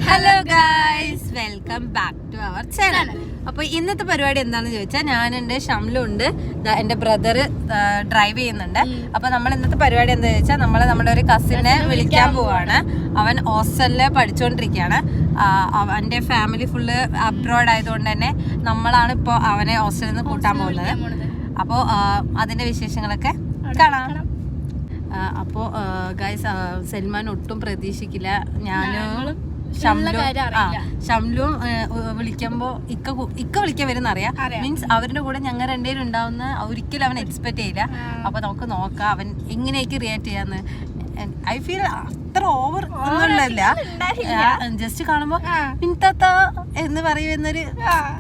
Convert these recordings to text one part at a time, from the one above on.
Hello guys, welcome back to our channel. അപ്പൊ ഇന്നത്തെ പരിപാടി എന്താണെന്ന് ചോദിച്ചാൽ, ഞാനുണ്ട്, ഷംലു ഉണ്ട്, എന്റെ ബ്രദർ ഡ്രൈവ് ചെയ്യുന്നുണ്ട്. അപ്പൊ നമ്മൾ ഇന്നത്തെ പരിപാടി എന്താ ചോദിച്ചാൽ, നമ്മുടെ ഒരു കസിനെ വിളിക്കാൻ പോവാണ്. അവൻ ഹോസ്റ്റലില് പഠിച്ചുകൊണ്ടിരിക്കുകയാണ്. അവന്റെ ഫാമിലി ഫുള്ള് അബ്രോഡ് ആയതുകൊണ്ട് തന്നെ നമ്മളാണ് ഇപ്പോൾ അവനെ ഹോസ്റ്റലിൽ നിന്ന് കൂട്ടാൻ പോകുന്നത്. അപ്പോൾ അതിന്റെ വിശേഷങ്ങളൊക്കെ കാണാം. അപ്പോൾ ഗൈസ്, സൽമാൻ ഒട്ടും പ്രതീക്ഷിക്കില്ല. ഞാനും ഷംലും വിളിക്കുമ്പോ ഇക്ക വിളിക്കാൻ വരുന്ന അറിയാം. മീൻസ് അവരുടെ കൂടെ ഞങ്ങൾ രണ്ടുപേരും ഉണ്ടാവുന്ന ഒരിക്കലും അവൻ എക്സ്പെക്ട് ചെയ്യില്ല. അപ്പൊ നമുക്ക് നോക്കാം അവൻ എങ്ങനെയൊക്കെ റിയാക്ട് ചെയ്യാന്ന്. ഐ ഫീൽ അത്ര ഓവർ ഒന്നുമില്ല, ജസ്റ്റ് കാണുമ്പോ പിൻതാത്ത എന്ന് പറയുന്നൊരു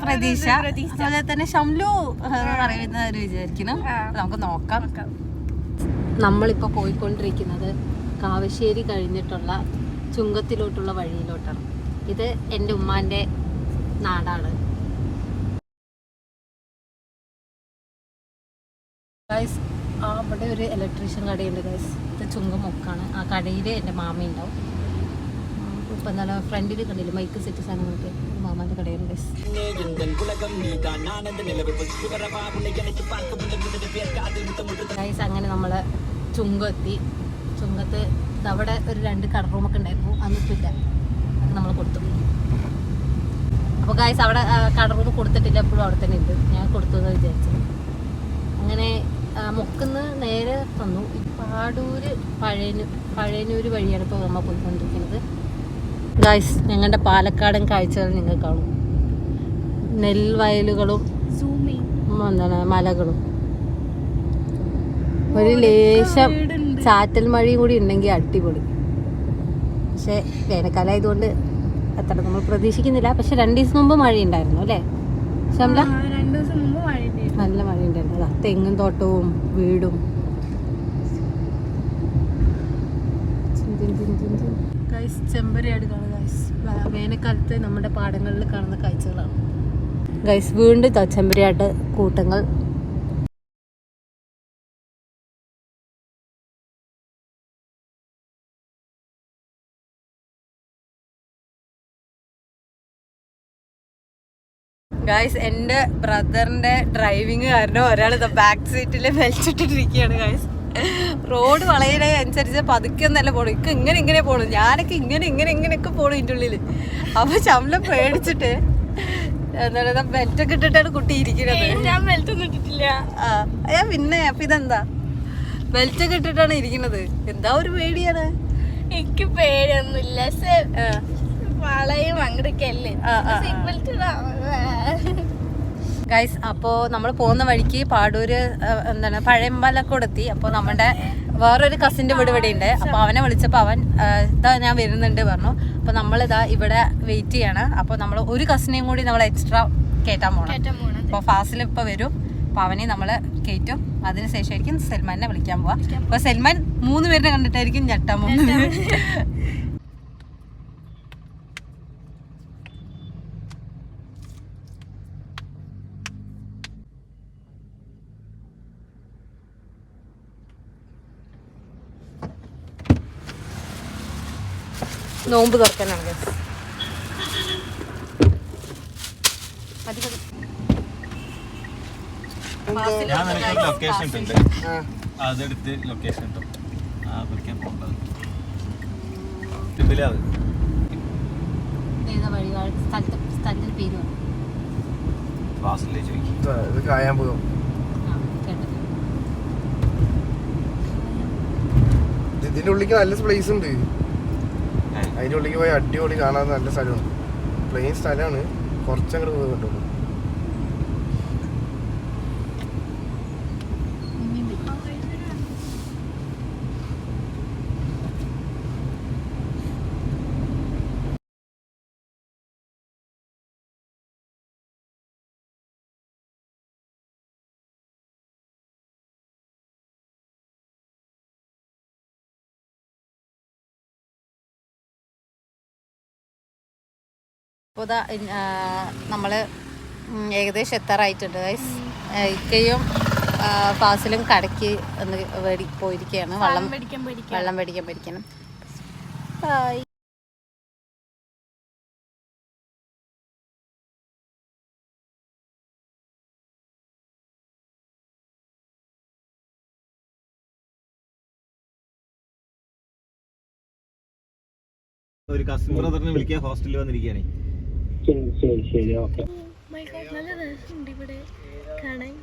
പ്രതീക്ഷ. അതുപോലെ തന്നെ ഷംലു പറയുന്ന ഒരു വിചാരിക്കണം. നമുക്ക് നോക്കാം. നമ്മളിപ്പോ പോയിക്കൊണ്ടിരിക്കുന്നത് കാവശ്ശേരി കഴിഞ്ഞിട്ടുള്ള ചുങ്കത്തിലോട്ടുള്ള വഴിയിലോട്ടാണ്. ഇത് എൻ്റെ ഉമ്മാന്റെ നാടാണ്. ഗൈസ്, അവിടെ ഒരു ഇലക്ട്രീഷ്യൻ കടയുണ്ട് ഗൈസ്. ഇത് ചുങ്കമൊക്കാണ്. ആ കടയിൽ എൻ്റെ മാമ ഉണ്ടാവും. ഇപ്പം എന്താണ് ഫ്രണ്ടിൽ കണ്ടില്ല മൈക്ക് സെറ്റ് സാധനങ്ങളൊക്കെ മാമാൻ്റെ കടയുണ്ട് ഗൈസ്. ഗൈസ്, അങ്ങനെ നമ്മൾ ചുങ്കം എത്തി. ചുങ്കത്ത് അവിടെ ഒരു 2 കട റൂമൊക്കെ ഉണ്ടായിരുന്നു. അന്നിട്ടില്ല, അത് നമ്മൾ കൊടുത്തു. അപ്പോൾ ഗൈസ്, അവിടെ കട റൂം കൊടുത്തിട്ടില്ല, എപ്പോഴും അവിടെ തന്നെ ഉണ്ട്. ഞാൻ കൊടുത്തു എന്ന് വിചാരിച്ചു. അങ്ങനെ മുക്കുന്ന് നേരെ തന്നു. പാടൂര് പഴയന്നൂര് വഴിയാണ് ഇപ്പോൾ നമ്മൾ പോയിക്കൊണ്ടിരിക്കുന്നത്. ഗൈസ്, ഞങ്ങളുടെ പാലക്കാടൻ കാഴ്ചകൾ നിങ്ങൾ കാണും. നെൽവയലുകളും എന്താണ് മലകളും, ഒരു ലേശം ചാറ്റൽ മഴയും കൂടി ഉണ്ടെങ്കിൽ അടിപൊളി. പക്ഷെ വേനൽക്കാലം ആയതുകൊണ്ട് അത്ര നമ്മൾ പ്രതീക്ഷിക്കുന്നില്ല. പക്ഷെ 2 ദിവസം മുമ്പ് മഴ ഉണ്ടായിരുന്നു അല്ലേ ഷംല? നല്ല മഴ ഉണ്ടായിരുന്നു. അതാ തെങ്ങും തോട്ടവും വീടും. ഗൈസ്, ചെമ്പരയാട് കാണുക ഗൈസ്. വേനൽക്കാലത്ത് നമ്മുടെ പാടങ്ങളിൽ കാണുന്ന കാഴ്ചകളാണ് ഗൈസ്. വീണ്ടും ചെമ്പരയാട് കൂട്ടങ്ങൾ. ഗൈസ്, എൻ്റെ ബ്രദറിന്റെ ഡ്രൈവിങ് കാരണം ഒരാൾ ബാക്ക് സീറ്റിൽ വലിച്ചിട്ടിരിക്കുകയാണ് ഗൈസ്. റോഡ് വളയുടെ അനുസരിച്ച് പതുക്കെ ഒന്നല്ല പോണു. ഇങ്ങനെ പോണു. ഞാനൊക്കെ ഇങ്ങനെയൊക്കെ പോണു ഇതിൻ്റെ ഉള്ളിൽ. അപ്പൊ ശമ്പളം പേടിച്ചിട്ട് എന്താണ് ബെൽറ്റൊക്കെ ഇട്ടിട്ടാണ് കുട്ടി ഇരിക്കുന്നത്. ഞാൻ ബെൽറ്റ് ഒന്നും ഇട്ടിട്ടില്ല. പിന്നെ അപ്പൊ ഇതെന്താ ബെൽറ്റൊക്കെ ഇട്ടിട്ടാണ് ഇരിക്കുന്നത്? എന്താ ഒരു പേടിയാണ്? എനിക്ക് പേടിയൊന്നുമില്ല. ഗൈസ്, അപ്പോൾ നമ്മൾ പോകുന്ന വഴിക്ക് പാടൂര് എന്താണ് പഴയമ്പലക്കോട് എത്തി. അപ്പോൾ നമ്മുടെ വേറൊരു കസിൻ്റെ വീട് ഇവിടെ ഉണ്ട്. അപ്പോൾ അവനെ വിളിച്ചപ്പോൾ അവൻ ഇതാ ഞാൻ വരുന്നുണ്ട് പറഞ്ഞു. അപ്പോൾ നമ്മളിതാ ഇവിടെ വെയിറ്റ് ചെയ്യാണ്. അപ്പോൾ നമ്മൾ ഒരു കസിനെയും കൂടി നമ്മൾ എക്സ്ട്രാ കയറ്റാൻ പോകണം. അപ്പോൾ ഫാസിൽ ഇപ്പോൾ വരും. അപ്പോൾ അവനെ നമ്മൾ കയറ്റും. അതിനുശേഷമായിരിക്കും സൽമാനെ വിളിക്കാൻ പോവാം. അപ്പോൾ സൽമാൻ 3 പേരിനെ കണ്ടിട്ടായിരിക്കും ഞെട്ടാൻ പോകുന്നത്. നോമ്പ് തുറക്കാനാണ് ഗൈസ്. അതെടുത്ത് ലൊക്കേഷൻ സ്ഥലത്തിന്റെ പേര് കായാൻ പോകും. ഇതിന്റെ ഉള്ളിക്ക് നല്ല പ്ലേസ് ഉണ്ട്. അതിന്റെ ഉള്ളിക്ക് പോയി അടിപൊളി കാണാൻ നല്ല സ്ഥലമാണ്. പ്ലെയിൻ സ്ഥലമാണ്. കുറച്ചങ്ങോട്ട് പോയി കണ്ടോളൂ. അപ്പോൾ നമ്മൾ ഏകദേശം എത്താറായിട്ടുണ്ട് ഗൈസ്. ഇക്കയും ഫാസിലും കടയ്ക്ക് പോയിരിക്കുകയാണ്. വെള്ളം മേടിക്കാൻ. ബൈ. ഒരു കസിൻ ബ്രദറിനെ വിളിക്കാൻ ഹോസ്റ്റലിൽ വന്നിരിക്കുകയാണ്. ശരി ഓക്കെ. മൈ ഗോഡ്, നല്ല രസമുണ്ട് ഇവിടെ കാണാൻ.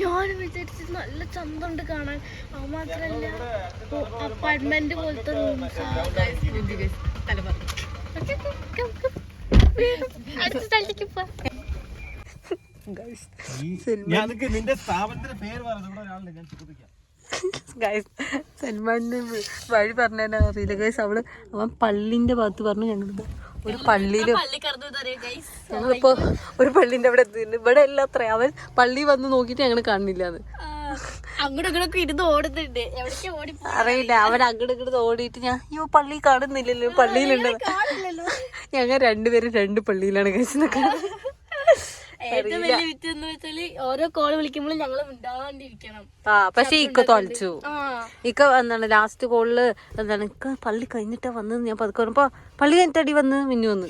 ഞാൻ വിചാരിച്ചത് നല്ല ചന്തമുണ്ട് കാണാൻ. അത് മാത്രല്ല അപ്പാർട്ട്മെന്റ് പോലത്തെ റൂംസ്. അടുത്ത സ്ഥലത്തേക്ക് പോ. നിന്റെ സ്ഥാപനത്തിന്റെ പേര് പറഞ്ഞു ഒരാളുണ്ട്, ഞാൻ ചോദിക്കാം. സൽമാന് വഴി പറഞ്ഞാൽ അറിയില്ല ഗൈസ്. അവൻ പള്ളിന്റെ ഭാഗത്ത് പറഞ്ഞു. ഞങ്ങളിപ്പോ ഒരു പള്ളിയില് ഞങ്ങളിപ്പോ ഒരു പള്ളിന്റെ അവിടെ എത്തിയിട്ടുണ്ട്. ഇവിടെ എല്ലാം അത്ര അവൻ പള്ളി വന്ന് നോക്കിട്ട് ഞങ്ങള് കാണുന്നില്ലാന്ന്. അങ്ങോട്ടും ഇങ്ങോട്ടൊക്കെ ഇരുന്ന് ഓടുന്നുണ്ട്. എവിടേക്കാ ഓടി അറിയില്ല, അവൻ അങ്ങോട്ട് ഇങ്ങോട്ട് ഓടിയിട്ട് ഞാൻ അയ്യോ പള്ളി കാണുന്നില്ലല്ലോ, പള്ളിയിലുണ്ട്. ഞങ്ങൾ രണ്ടുപേരും 2 പള്ളിയിലാണ് കഴിച്ചത്. ഏറ്റവും വലിയ വിറ്റ് എന്ന് വെച്ചാല് ഓരോ കോള് വിളിക്കുമ്പോഴും ഞങ്ങള് മിണ്ടാണ്ടിരിക്കണം. പക്ഷെ ഇക്ക തൊലച്ചു. ഇക്ക എന്താണ് ലാസ്റ്റ് കോളില് എന്താണ് ഇക്ക പള്ളി കഴിഞ്ഞിട്ടാ വന്നത്. ഞാൻ പതുക്കെ പറഞ്ഞപ്പോ പള്ളി കഴിഞ്ഞിട്ടടി വന്ന് മിന്നു വന്ന്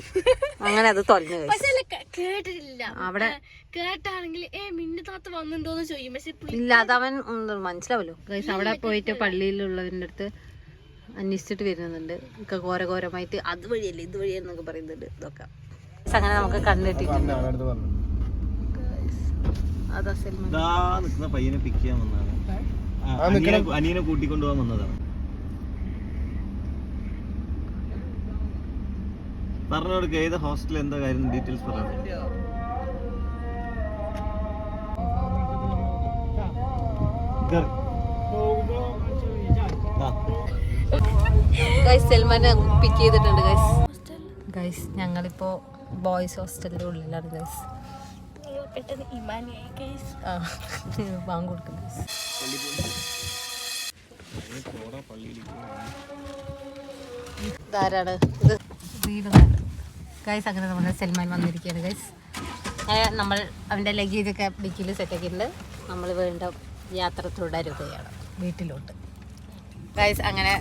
അങ്ങനെ അത് തൊലഞ്ഞു. പക്ഷെ കേട്ടിട്ടില്ല. അവിടെ കേട്ടാണെങ്കിൽ മിന്നു താത്ത വന്നിട്ടോന്ന് ചോദിക്കും. പക്ഷെ ഇല്ല, അതവൻ മനസ്സിലാവല്ലോ ഗൈസ്. അവിടെ പോയിട്ട് പള്ളിയിലുള്ളവരുടെ അടുത്ത് അന്വേഷിച്ചിട്ട് വരുന്നുണ്ട്. ഇക്ക ഘോരഘോരമായിട്ട് അത് വഴിയല്ലേ ഇത് വഴിയെന്നൊക്കെ പറയുന്നുണ്ട്. ഇതൊക്കെ അങ്ങനെ നമുക്ക് കണ്ടിട്ടിട്ടുണ്ട്. അതാ സൽമാൻ നിൽക്കുന്ന പയ്യനെ പിക്ക് ചെയ്യാൻ വന്നതാണ്. അനിയനെ കൂട്ടിക്കൊണ്ടുപോകാൻ വന്നതാണ്. പറഞ്ഞു കൊടുക്കുക ഏത് ഹോസ്റ്റൽ എന്താ കാര്യം ഡീറ്റെയിൽസ് പറയാം. സൽമാനെ പിക്ക് ചെയ്തിട്ടുണ്ട് ഗൈസ്. ഞങ്ങളിപ്പോ ബോയ്സ് ഹോസ്റ്റലിന്റെ ഉള്ളിലാണ് ഗൈസ്. പെട്ടെന്ന് ഇമാനിയായി ഗൈസ്. ബാങ്ക് കൊടുക്കും. ഇതാരാണ് ഇത്? ഗൈസ് അങ്ങനെ നമ്മുടെ സൽമാൻ വന്നിരിക്കുകയാണ് ഗൈസ്. നമ്മൾ അവൻ്റെ ലഗേജൊക്കെ ഡിക്കിയിൽ സെറ്റാക്കിയിട്ടുണ്ട്. നമ്മൾ വേണ്ട യാത്ര തുടരുകയാണ് വീട്ടിലോട്ട് ഗൈസ്. അങ്ങനെ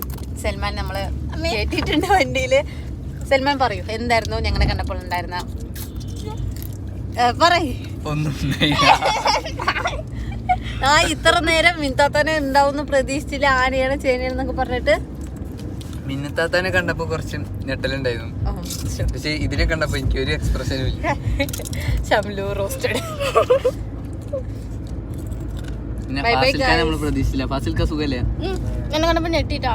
സൽമാൻ നമ്മൾ കേട്ടിട്ടുണ്ട് വണ്ടിയിൽ. സൽമാൻ പറയൂ എന്തായിരുന്നു ഞങ്ങളെ കണ്ടപ്പോൾ ഉണ്ടായിരുന്ന ഇത്ര നേരം മിൻതാത്താനെ ഉണ്ടാവുന്ന പ്രതീക്ഷിച്ചില്ല. ആനയാണ് ചേനയാണെന്നൊക്കെ പറഞ്ഞിട്ട് മിന്നത്താത്താനെ കണ്ടപ്പോ കുറച്ച് ഞെട്ടലുണ്ടായിരുന്നു. പക്ഷെ ഇതിനെ കണ്ടപ്പോ എനിക്ക് ഒരു എക്സ്പ്രഷനും ഇല്ല. ശംലു റോസ്റ്റഡ്. പിന്നെ ഫാസിൽക്കാൻ നമ്മള് പ്രതീക്ഷിച്ചില്ല. ഫാസിൽക്ക സുഖല്ലേ? എന്നെ കണ്ടപ്പോ ഞെട്ടിട്ടാ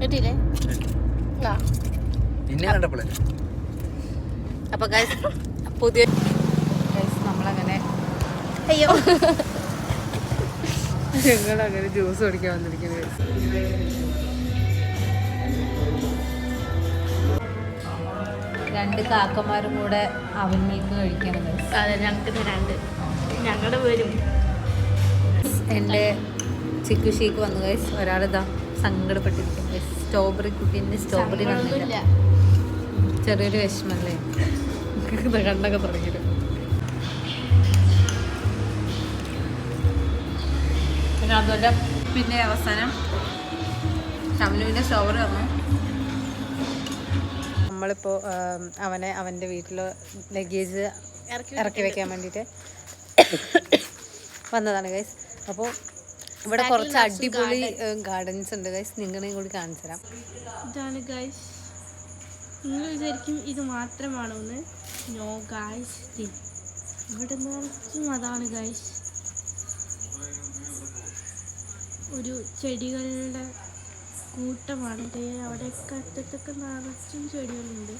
ഞെട്ടില്ലേ പിന്നെ കണ്ടപ്പോഴേ. അപ്പൊ ഗൈസ് പുതിയ നമ്മളങ്ങനെ അയ്യോ ഞങ്ങളങ്ങനെ ജ്യൂസ് കുടിക്കാൻ വന്നിരിക്കുന്നത്. രണ്ട് കാക്കമാരും കൂടെ അവൻ മിൽക്ക് കഴിക്കണം. അതെ, ഞങ്ങളുടെ പേരും. എൻ്റെ ചിക്കു ഷേക്ക് വന്നു ഗൈസ്. ഒരാളിതാ സങ്കടപ്പെട്ടിരിക്കും ഗൈസ്. സ്ട്രോബെറി കുട്ടീൻ്റെ സ്ട്രോബെറി വന്നില്ല. ചെറിയൊരു വിഷമല്ലേ കണ്ടൊക്കെ തുടങ്ങിയിട്ട്. പിന്നെ അതുപോലെ പിന്നെ അവസാനം ഷംലുവിൻ്റെ സ്ട്രോബെറി വന്നു. നമ്മളിപ്പോൾ അവൻ്റെ വീട്ടിൽ ലഗേജ് ഇറക്കി വെക്കാൻ വേണ്ടിയിട്ട് വന്നതാണ് ഗൈസ്. അപ്പോൾ ഇവിടെ കുറച്ച് അടിപൊളി ഗാർഡൻസ് ഉണ്ട് ഗൈസ്. നിങ്ങളെയും കൂടി കാണിച്ചു തരാം. ഇതാണ് ഗൈസ്. നിങ്ങൾ വിചാരിക്കും ഇത് മാത്രമാണോ എന്ന്. നോ ഗൈസ്, ഇവിടെ നിറച്ചും അതാണ് ഗൈസ്. ഒരു ചെടികളുടെ കൂട്ടമാണ്. അവിടെയൊക്കെ അറ്റത്തൊക്കെ നിറച്ചും ചെടികളുണ്ട്.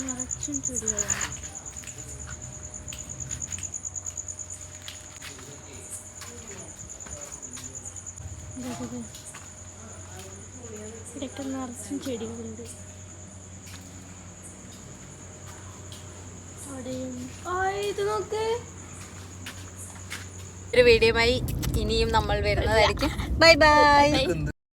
നിറച്ചും ചെടികളാണ്. ഇവിടെയൊക്കെ നിറച്ചും ചെടികളുണ്ട്. അവിടെയും ഇത് നോക്ക്. ഒരു വീഡിയോയുമായി ഇനിയും നമ്മൾ വരുന്നതായിരിക്കും. Bye bye.